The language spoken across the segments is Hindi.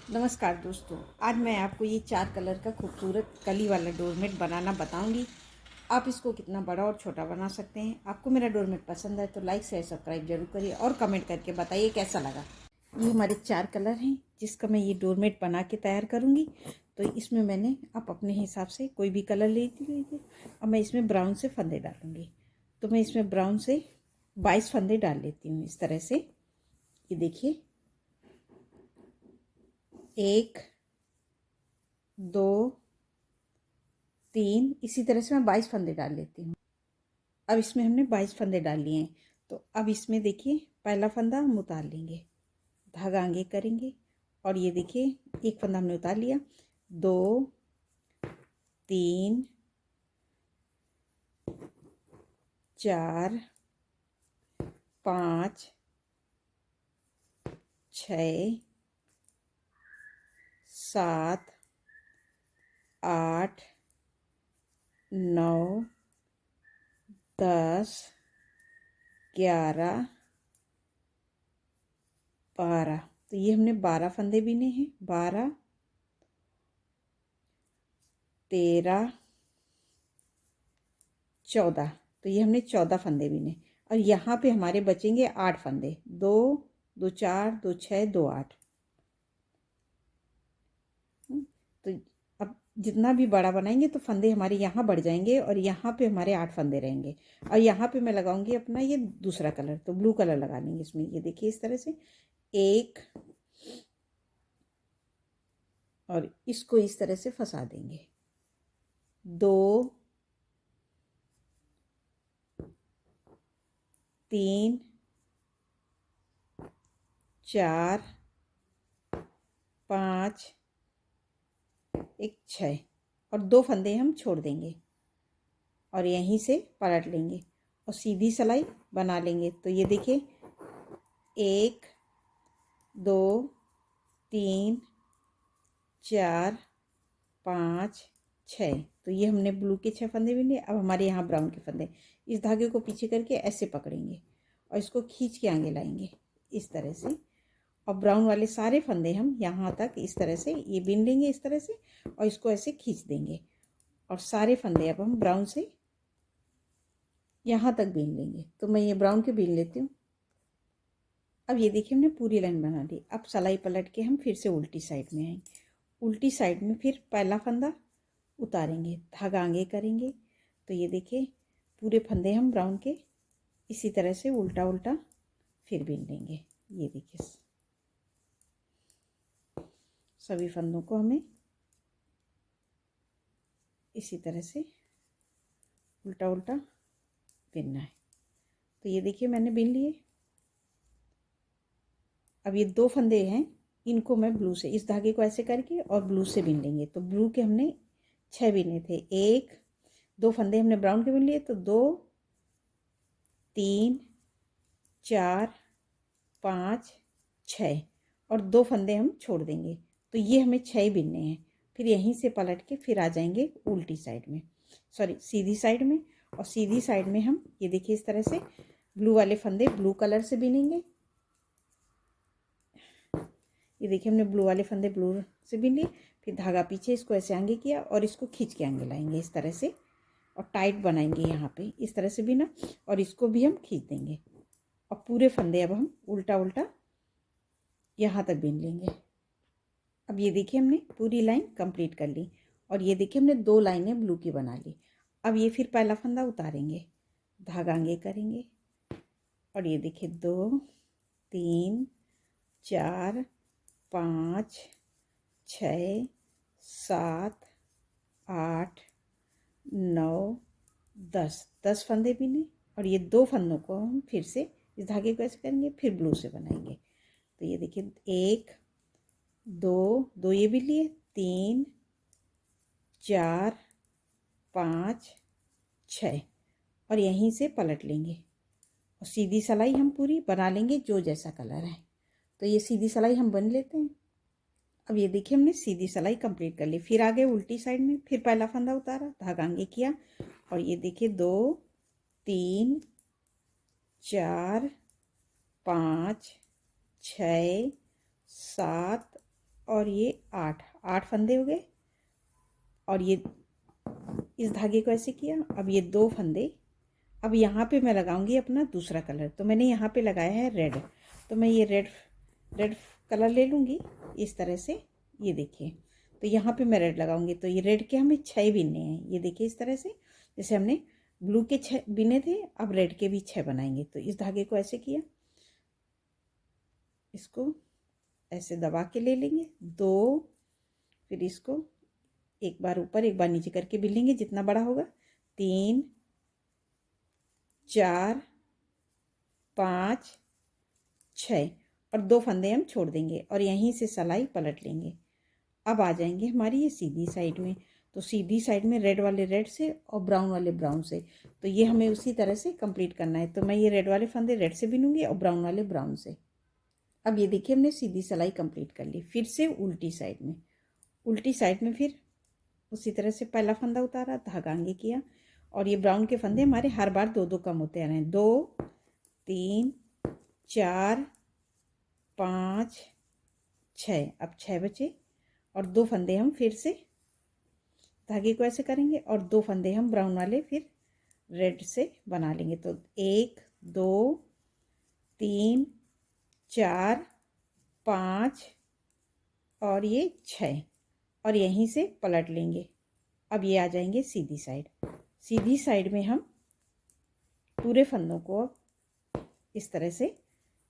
नमस्कार दोस्तों, आज मैं आपको ये 4 कलर का खूबसूरत कली वाला डोरमेट बनाना बताऊंगी। आप इसको कितना बड़ा और छोटा बना सकते हैं। आपको मेरा डोरमेट पसंद है तो लाइक शेयर सब्सक्राइब जरूर करिए और कमेंट करके बताइए कैसा लगा। ये हमारे 4 कलर हैं जिसका मैं ये डोरमेट बना के तैयार करूँगी। तो इसमें मैंने आप अपने हिसाब से कोई भी कलर ले लीजिए और मैं इसमें ब्राउन से फंदे डालूँगी। तो मैं इसमें ब्राउन से 22 फंदे डाल लेती हूँ इस तरह से। ये देखिए, 1 2 3, इसी तरह से मैं 22 फंदे डाल लेती हूँ। अब इसमें हमने 22 फंदे डाल लिए हैं। तो अब इसमें देखिए, पहला फंदा हम उतार लेंगे, धागा आगे करेंगे और ये देखिए एक फंदा हमने उतार लिया। 2 3 4 5 6 7 8 9 10 11 12। तो ये हमने 12 फंदे बीने हैं। 12 13 14। तो ये हमने 14 फंदे बीने और यहाँ पे हमारे बचेंगे 8 फंदे। 2 2 4 2 6 2 8। तो अब जितना भी बड़ा बनाएंगे तो फंदे हमारे यहाँ बढ़ जाएंगे और यहाँ पे हमारे 8 फंदे रहेंगे। और यहाँ पे मैं लगाऊंगी अपना ये दूसरा कलर, तो ब्लू कलर लगा लेंगे इसमें। ये देखिए इस तरह से 1 और इसको इस तरह से फंसा देंगे। 2 3 4 5 1 6 और 2 फंदे हम छोड़ देंगे और यहीं से पलट लेंगे और सीधी सिलाई बना लेंगे। तो ये देखिए 1 2 3 4 5 6। तो ये हमने ब्लू के 6 फंदे बीने। अब हमारे यहाँ ब्राउन के फंदे, इस धागे को पीछे करके ऐसे पकड़ेंगे और इसको खींच के आगे लाएंगे इस तरह से। और ब्राउन वाले सारे फंदे हम यहाँ तक इस तरह से ये बीन लेंगे इस तरह से और इसको ऐसे खींच देंगे और सारे फंदे अब हम ब्राउन से यहाँ तक बीन लेंगे। तो मैं ये ब्राउन के बीन लेती हूँ। अब ये देखिए हमने पूरी लाइन बना ली। अब सिलाई पलट के हम फिर से उल्टी साइड में आएंगे। उल्टी साइड में फिर पहला फंदा उतारेंगे, धागा आगे करेंगे। तो ये देखिए पूरे फंदे हम ब्राउन के इसी तरह से उल्टा उल्टा फिर बीन लेंगे। ये देखिए सभी फंदों को हमें इसी तरह से उल्टा उल्टा बीनना है। तो ये देखिए मैंने बीन लिए। अब ये 2 फंदे हैं, इनको मैं ब्लू से इस धागे को ऐसे करके और ब्लू से बीन लेंगे। तो ब्लू के हमने 6 बीने थे। 1 2 फंदे हमने ब्राउन के बीन लिए, तो 2 3 4 5 6 और 2 फंदे हम छोड़ देंगे। तो ये हमें 6 बीनने हैं। फिर यहीं से पलट के फिर आ जाएंगे उल्टी साइड में, सॉरी सीधी साइड में। और सीधी साइड में हम ये देखिए इस तरह से ब्लू वाले फंदे ब्लू कलर से बीनेंगे। ये देखिए हमने ब्लू वाले फंदे ब्लू से बीन लिए। फिर धागा पीछे इसको ऐसे आगे किया और इसको खींच के आगे लाएंगे इस तरह से और टाइट बनाएंगे यहाँ पे इस तरह से बीना और इसको भी हम खींच देंगे और पूरे फंदे अब हम उल्टा उल्टा यहाँ तक बीन लेंगे। अब ये देखिए हमने पूरी लाइन कंप्लीट कर ली और ये देखिए हमने 2 लाइनें ब्लू की बना ली। अब ये फिर पहला फंदा उतारेंगे, धागा आगे करेंगे और ये देखिए 2 3 4 5 6 7 8 9 10 फंदे बीने और ये 2 फंदों को हम फिर से इस धागे को ऐसे करेंगे, फिर ब्लू से बनाएंगे। तो ये देखिए 1 2 ये भी लिए, 3 4 5 6 और यहीं से पलट लेंगे और सीधी सिलाई हम पूरी बना लेंगे जो जैसा कलर है। तो ये सीधी सिलाई हम बन लेते हैं। अब ये देखिए हमने सीधी सिलाई कंप्लीट कर ली। फिर आगे उल्टी साइड में फिर पहला फंदा उतारा, धागा आगे किया और ये देखिए 2 3 4 5 6 7 और ये 8 फंदे हो गए। और ये इस धागे को ऐसे किया। अब ये 2 फंदे, अब यहाँ पे मैं लगाऊंगी अपना दूसरा कलर। तो मैंने यहाँ पे लगाया है रेड, तो मैं ये रेड कलर ले लूँगी इस तरह से। ये देखिए, तो यहाँ पे मैं रेड लगाऊंगी। तो ये रेड के हमें 6 बिनने हैं। ये देखिए इस तरह से, जैसे हमने ब्लू के 6 बिने थे, अब रेड के भी 6 बनाएंगे। तो इस धागे को ऐसे किया, इसको ऐसे दबा के ले लेंगे 2, फिर इसको एक बार ऊपर एक बार नीचे करके बिन लेंगे जितना बड़ा होगा। 3 4 5 6 और 2 फंदे हम छोड़ देंगे और यहीं से सिलाई पलट लेंगे। अब आ जाएंगे हमारी ये सीधी साइड में। तो सीधी साइड में रेड वाले रेड से और ब्राउन वाले ब्राउन से, तो ये हमें उसी तरह से कंप्लीट करना है। तो मैं ये रेड वाले फंदे रेड से बिनूंगी और ब्राउन वाले ब्राउन से। अब ये देखिए हमने सीधी सिलाई कंप्लीट कर ली। फिर से उल्टी साइड में फिर उसी तरह से पहला फंदा उतारा, धागा आगे किया और ये ब्राउन के फंदे हमारे हर बार 2 कम होते आ रहे हैं। 2 3 4 5 6, अब 6 बचे और 2 फंदे हम फिर से धागे को ऐसे करेंगे और 2 फंदे हम ब्राउन वाले फिर रेड से बना लेंगे। तो 1 2 3 4 5 और ये 6 और यहीं से पलट लेंगे। अब ये आ जाएंगे सीधी साइड में हम पूरे फंदों को अब इस तरह से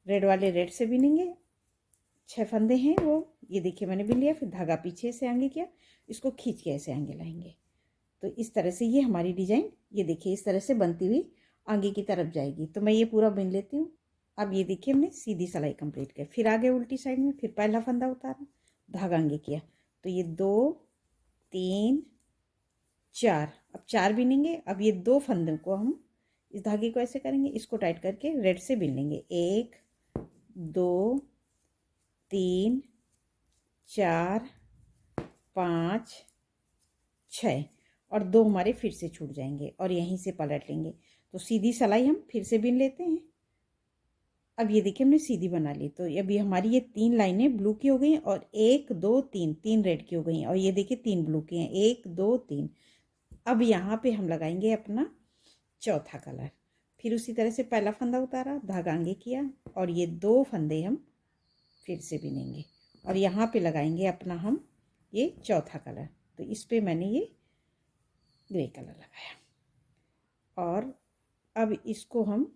रेड वाले रेड से बिनेंगे। 6 फंदे हैं वो, ये देखिए मैंने बिन लिया। फिर धागा पीछे से आगे किया, इसको खींच के ऐसे आगे लाएंगे। तो इस तरह से ये हमारी डिजाइन, ये देखिए इस तरह से बनती हुई आगे की तरफ जाएगी। तो मैं ये पूरा बिन लेती हूँ। अब ये देखिए हमने सीधी सिलाई कंप्लीट की। फिर आगे उल्टी साइड में फिर पहला फंदा उतारा, धागा आगे किया। तो ये 2 3 4, अब 4 बिनेंगे। अब ये 2 फंदों को हम इस धागे को ऐसे करेंगे, इसको टाइट करके रेड से बिन लेंगे। 1 2 3 4 5 6 और 2 हमारे फिर से छूट जाएंगे और यहीं से पलट लेंगे। तो सीधी सिलाई हम फिर से बिन लेते हैं। अब ये देखिए हमने सीधी बना ली। तो अभी हमारी ये 3 लाइनें ब्लू की हो गई और 1 2 3 रेड की हो गई और ये देखिए 3 ब्लू की हैं, 1 2 3। अब यहाँ पे हम लगाएंगे अपना चौथा कलर। फिर उसी तरह से पहला फंदा उतारा, धागा आगे किया और ये 2 फंदे हम फिर से बिनेंगे और यहाँ पे लगाएंगे अपना हम ये चौथा कलर। तो इस पे मैंने ये ग्रे कलर लगाया और अब इसको हम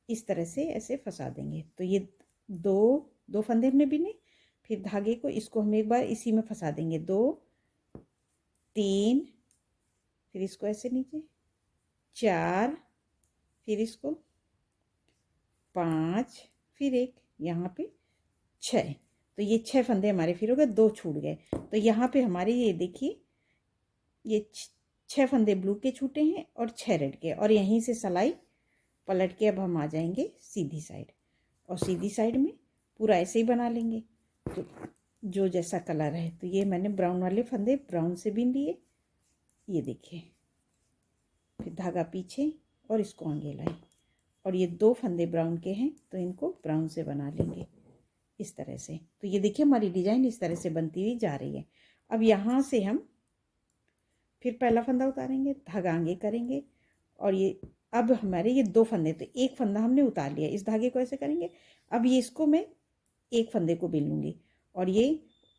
इस तरह से ऐसे फंसा देंगे। तो ये 2 फंदे हमने बिने, फिर धागे को इसको हम एक बार इसी में फंसा देंगे। 2 3 फिर इसको ऐसे नीचे, 4 फिर इसको 5 फिर एक यहाँ पे 6। तो ये 6 फंदे हमारे फिर हो गए, 2 छूट गए। तो यहाँ पे हमारे ये देखिए ये 6 फंदे ब्लू के छूटे हैं और 6 रेड के और यहीं से सिलाई पलट के अब हम आ जाएंगे सीधी साइड और सीधी साइड में पूरा ऐसे ही बना लेंगे। तो जो जैसा कलर है, तो ये मैंने ब्राउन वाले फंदे ब्राउन से बिन लिए, ये देखिए। फिर धागा पीछे और इसको आगे लाए और ये 2 फंदे ब्राउन के हैं तो इनको ब्राउन से बना लेंगे इस तरह से। तो ये देखिए हमारी डिजाइन इस तरह से बनती हुई जा रही है। अब यहाँ से हम फिर पहला फंदा उतारेंगे, धागा आगे करेंगे और ये अब हमारे ये 2 फंदे, तो एक फंदा हमने उतार लिया, इस धागे को ऐसे करेंगे। अब ये इसको मैं एक फंदे को बिन लूँगी और ये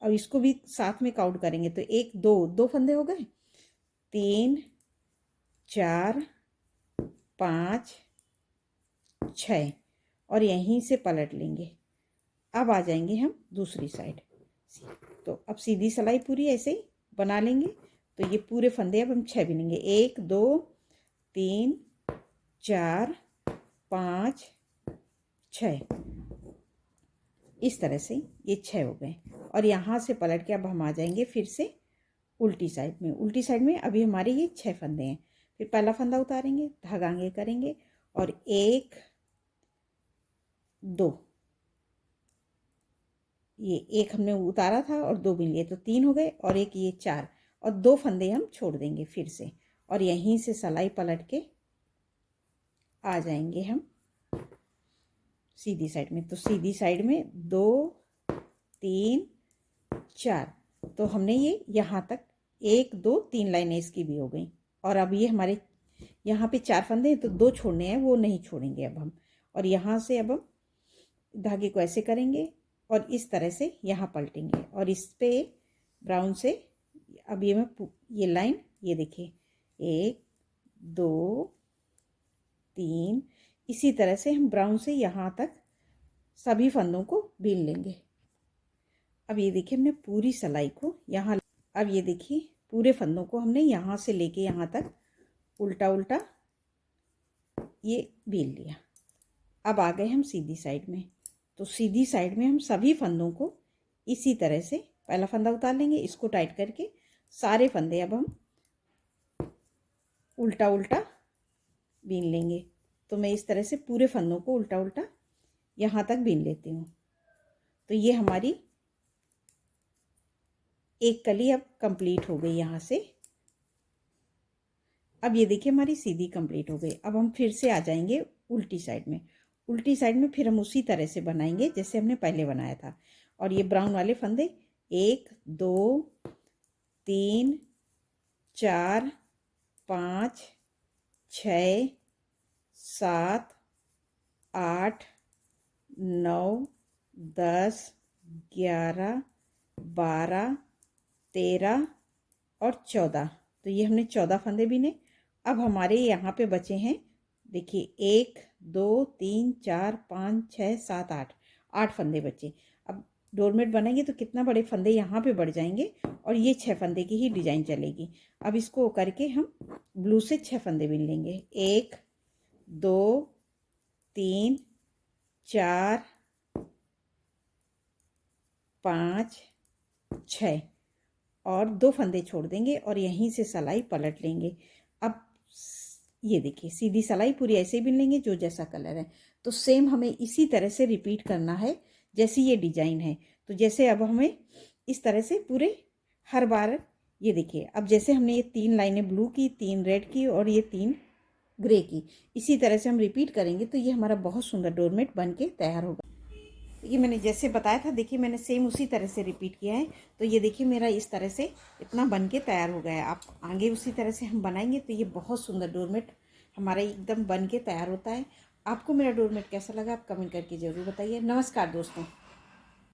अब इसको भी साथ में काउंट करेंगे। तो 1 2 फंदे हो गए, 3 4 5 6 और यहीं से पलट लेंगे। अब आ जाएंगे हम दूसरी साइड। तो अब सीधी सिलाई पूरी ऐसे ही बना लेंगे। तो ये पूरे फंदे अब हम 6 बिनेंगे, 1 2 3 4 5 6, इस तरह से ये 6 हो गए और यहाँ से पलट के अब हम आ जाएंगे फिर से उल्टी साइड में अभी हमारे ये 6 फंदे हैं। फिर पहला फंदा उतारेंगे, धागा आगे करेंगे और 1 2, ये एक हमने उतारा था और 2 बिन लिए तो 3 हो गए और एक ये 4 और 2 फंदे हम छोड़ देंगे फिर से और यहीं से सिलाई पलट के आ जाएंगे हम सीधी साइड में। तो सीधी साइड में 2 3 4, तो हमने ये यहाँ तक 1 2 3 लाइनें इसकी भी हो गई। और अब ये हमारे यहाँ पे 4 फंदे हैं तो 2 छोड़ने हैं, वो नहीं छोड़ेंगे अब हम। और यहाँ से अब हम धागे को ऐसे करेंगे और इस तरह से यहाँ पलटेंगे और इस पे ब्राउन से अब ये लाइन, ये देखिए 1 2 3, इसी तरह से हम ब्राउन से यहाँ तक सभी फंदों को बीन लेंगे। अब ये देखिए हमने पूरी सिलाई को यहाँ, अब ये देखिए पूरे फंदों को हमने यहाँ से लेके यहाँ तक उल्टा उल्टा ये बीन लिया। अब आ गए हम सीधी साइड में, तो सीधी साइड में हम सभी फंदों को इसी तरह से पहला फंदा उतार लेंगे, इसको टाइट करके सारे फंदे अब हम उल्टा उल्टा बीन लेंगे। तो मैं इस तरह से पूरे फंदों को उल्टा उल्टा यहाँ तक बीन लेती हूँ। तो ये हमारी एक कली अब कंप्लीट हो गई यहाँ से। अब ये देखिए हमारी सीधी कंप्लीट हो गई। अब हम फिर से आ जाएंगे उल्टी साइड में। उल्टी साइड में फिर हम उसी तरह से बनाएंगे जैसे हमने पहले बनाया था। और ये ब्राउन वाले फंदे 1 2 3 4 5 6 7 8 9 10 11 12 13 और 14, तो ये हमने 14 फंदे बीने। अब हमारे यहाँ पे बचे हैं, देखिए 1 2 3 4 5 6 7 8, 8 फंदे बचे। अब डोरमेट बनाएंगे तो कितना बड़े फंदे यहाँ पे बढ़ जाएंगे और ये 6 फंदे की ही डिजाइन चलेगी। अब इसको करके हम ब्लू से 6 फंदे बीन लेंगे। 1 2 3 4 5 6 और 2 फंदे छोड़ देंगे और यहीं से सिलाई पलट लेंगे। अब ये देखिए सीधी सिलाई पूरी ऐसे ही बिन लेंगे जो जैसा कलर है। तो सेम हमें इसी तरह से रिपीट करना है जैसी ये डिजाइन है। तो जैसे अब हमें इस तरह से पूरे हर बार, ये देखिए अब जैसे हमने ये 3 लाइनें ब्लू की, 3 रेड की और ये 3 ग्रे की, इसी तरह से हम रिपीट करेंगे तो ये हमारा बहुत सुंदर डोरमेट बन के तैयार होगा। ये मैंने जैसे बताया था, देखिए मैंने सेम उसी तरह से रिपीट किया है। तो ये देखिए मेरा इस तरह से इतना बन के तैयार हो गया है। आप आगे उसी तरह से हम बनाएंगे तो ये बहुत सुंदर डोरमेट हमारा एकदम बन के तैयार होता है। आपको मेरा डोरमेट कैसा लगा आप कमेंट करके ज़रूर बताइए। नमस्कार दोस्तों।